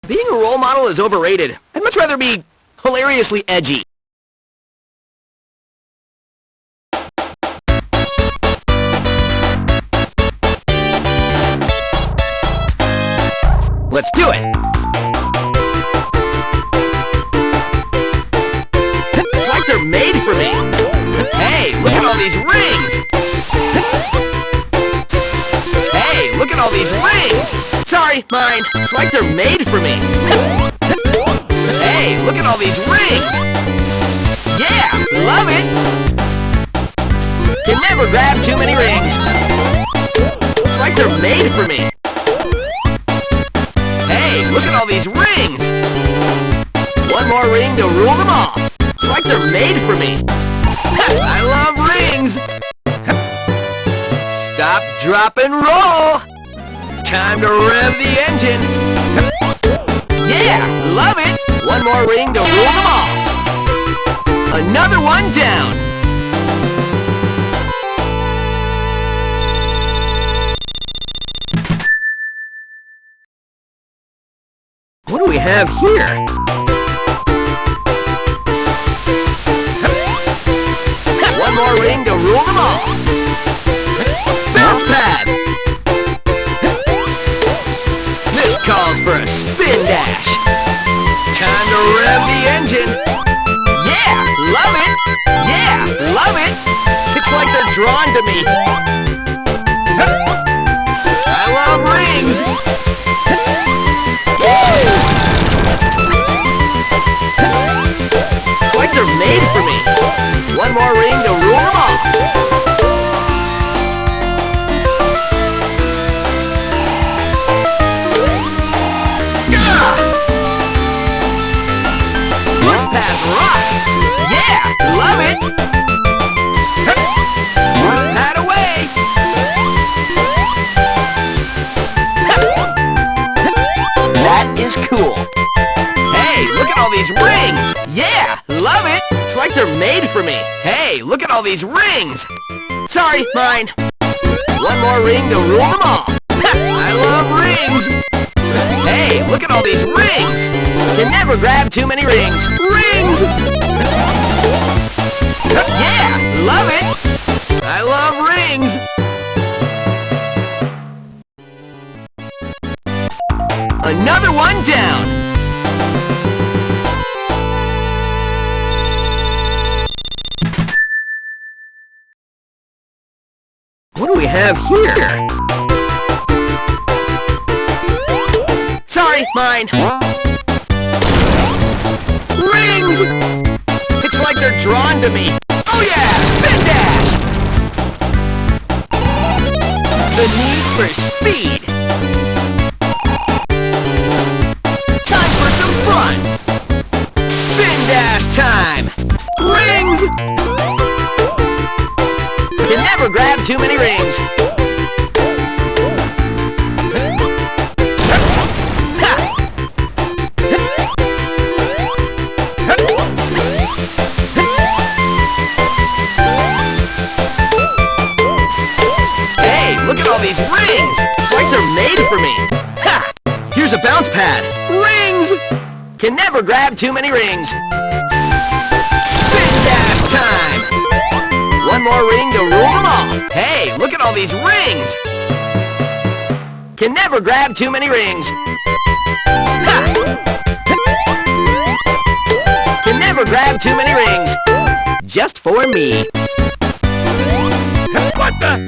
Being a role model is overrated. I'd much rather be hilariously edgy. Let's do it! It's like they're made for me! Hey, look at all these rings! Hey, look at all these rings! Sorry, mine. It's like they're made for me! Hey, look at all these rings! Yeah, love it! Can never grab too many rings! It's like they're made for me! Hey, look at all these rings! One more ring to rule them all! It's like they're made for me! I love rings! Stop, drop, and roll! Time to rev the engine! Yeah, love it! One more ring to rule them all! Another one down! What do we have here? One more ring to rule them all! Bounce pad! This calls for a spin dash! Time to rev the engine! Yeah, love it! Yeah, love it! It's like they're drawn to me! I love rings! It's like they're made for me! One more ring to rule them all! This pad rocks! Yeah! Love it! Pad away! That is cool! Hey, look at all these rings! Yeah! Love it! It's like they're made for me! Hey, look at all these rings! Sorry, mine! One more ring to rule them all! I love rings! Hey, look at all these rings! Can never grab too many rings! Rings! Yeah! Love it! I love rings! Another one down! What do we have here? Sorry, mine! Rings! It's like they're drawn to me! Oh yeah! Spin dash! The need for speed! Time for some fun! Spin dash time! Rings! Can never grab too many rings! Hey, look at all these rings! It's like they're made for me! Ha! Here's a bounce pad! Rings! Can never grab too many rings! Spin dash time! One more ring to rule them all! Hey, look at all these rings! Can never grab too many rings! Ha! Can never grab too many rings! Just for me! What the?